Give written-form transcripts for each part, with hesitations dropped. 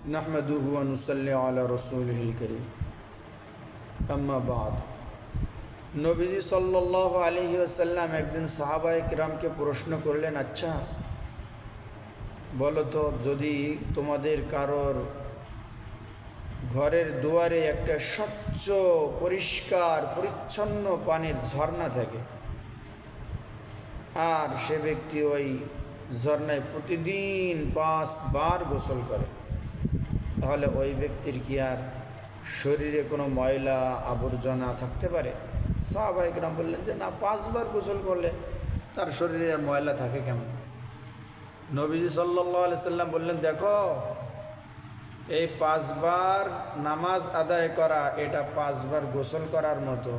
नहमदुहु व नुसल्ली अला रसूलिहिल करीम अम्मा बाद। নবীজি সাল্লাল্লাহু আলাইহি ওয়াসাল্লাম একদিন সাহাবায়ে কিরামকে প্রশ্ন করলেন, আচ্ছা বলো তো, যদি তোমাদের কারোর ঘরের দুয়ারে একটা স্বচ্ছ পরিষ্কার পরিচ্ছন্ন পানির ঝর্ণা থাকে আর সে ব্যক্তি ওই ঝর্ণায় প্রতিদিন 5 বার গোসল করে, তাহলে ওই ব্যক্তির কি আর শরীরে কোনো ময়লা আবর্জনা থাকতে পারে? সাহাবায়ে কেরাম বললেন যে না, 5 বার গোসল করলে তার শরীরে আর ময়লা থাকে কেমন? নবীজি সাল্লাল্লাহু আলাইহি সাল্লাম বললেন, দেখো এই 5 বার নামাজ আদায় করা এটা 5 বার গোসল করার মতো।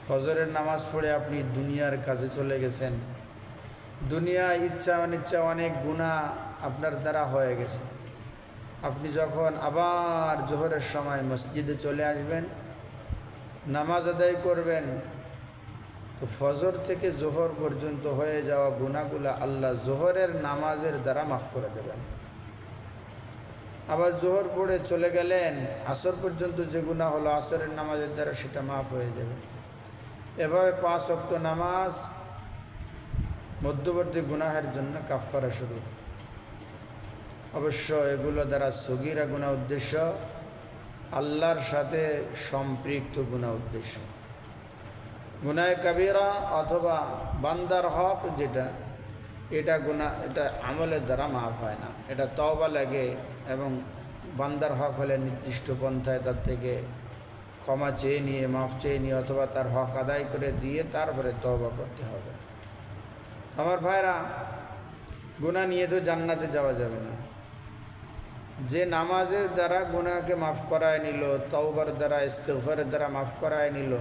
ফজরের নামাজ পড়ে আপনি দুনিয়ার কাজে চলে গেছেন, দুনিয়া ইচ্ছা অনিচ্ছা অনেক গুনাহ আপনার দ্বারা হয়ে গেছে। আপনি যখন আবার জোহরের সময় মসজিদে চলে আসবেন, নামাজ আদায় করবেন, তো ফজর থেকে জোহর পর্যন্ত হয়ে যাওয়া গুনাহগুলা আল্লাহ জোহরের নামাজের দ্বারা মাফ করে দেবেন। আবার জোহর পড়ে চলে গেলেন, আসর পর্যন্ত যে গুনাহ হলো আসরের নামাজের দ্বারা সেটা মাফ হয়ে যাবে। এভাবে 5 ওয়াক্ত নামাজ মধ্যবর্তী গুনাহের জন্য কাফফারা শুরু। অবশ্য এগুলো দ্বারা সগীরা গুনাহ উদ্দেশ্য, আল্লাহর সাথে সম্পৃক্ত গুনাহ উদ্দেশ্য। গুনাহে কাবীরা অথবা বান্দার হক যেটা, এটা গুনাহ, এটা আমলের দ্বারা মাফ হয় না, এটা তওবা লাগে। এবং বান্দার হক হলে নির্দিষ্ট পন্থায় তার থেকে ক্ষমা চেয়ে নিয়ে, মাফ চেয়ে নিয়ে অথবা তার হক আদায় করে দিয়ে তারপরে তওবা করতে হবে। আমার ভাইরা, গুনাহ নিয়ে তো জান্নাতে যাওয়া যাবে না। যে নামাজের দ্বারা গুনাহকে মাফ করায় নিল, তওবার দ্বারা, ইস্তিগফারের দ্বারা মাফ করায় নিল,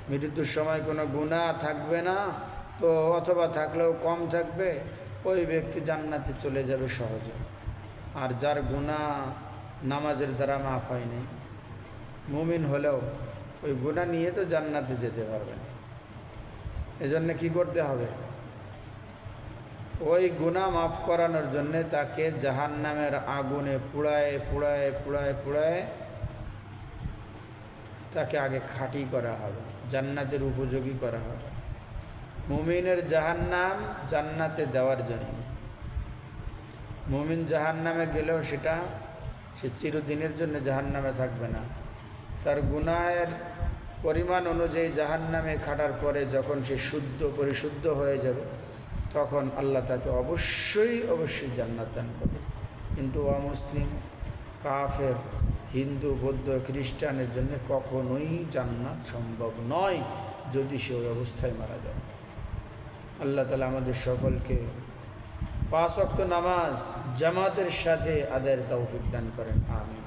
মৃত্যুর সময় কোনো গুনাহ থাকবে না, তো অথবা থাকলেও কম থাকবে, ওই ব্যক্তি জান্নাতে চলে যাবে সহজে। আর যার গুনাহ নামাজের দ্বারা মাফ হয়নি, মুমিন হলেও ওই গুনাহ নিয়ে তো জান্নাতে যেতে পারবে না। এজন্য কি করতে হবে? ওই গুনাহ মাফ করানোর জন্যে তাকে জাহান্নামের আগুনে পুড়ায় পুড়ায় পুড়ায় পুড়ায় তাকে আগে খাঁটি করা হবে, জান্নাতের উপযোগী করা হবে। মুমিনের জাহান্নাম জান্নাতে দেওয়ার জন্য। মুমিন জাহান্নামে গেলেও সে চিরদিনের জন্য জাহান্নামে থাকবে না। তার গুনাহের পরিমাণ অনুযায়ী জাহান্নামে খাটার পরে যখন সে পরিশুদ্ধ হয়ে যাবে, তখন আল্লাহ তাকে অবশ্যই জান্নাত দান করবে। কিন্তু অমুসলিম, কাফের, হিন্দু, বৌদ্ধ, খ্রিস্টানের জন্য কখনোই জান্নাত সম্ভব নয় যদি সে ওই অবস্থায় মারা যায়। আল্লাহ তাআলা আমাদের সকলকে 5 ওয়াক্ত নামাজ জামাতের সাথে আদায়ের তৌফিক দান করেন, আমিন।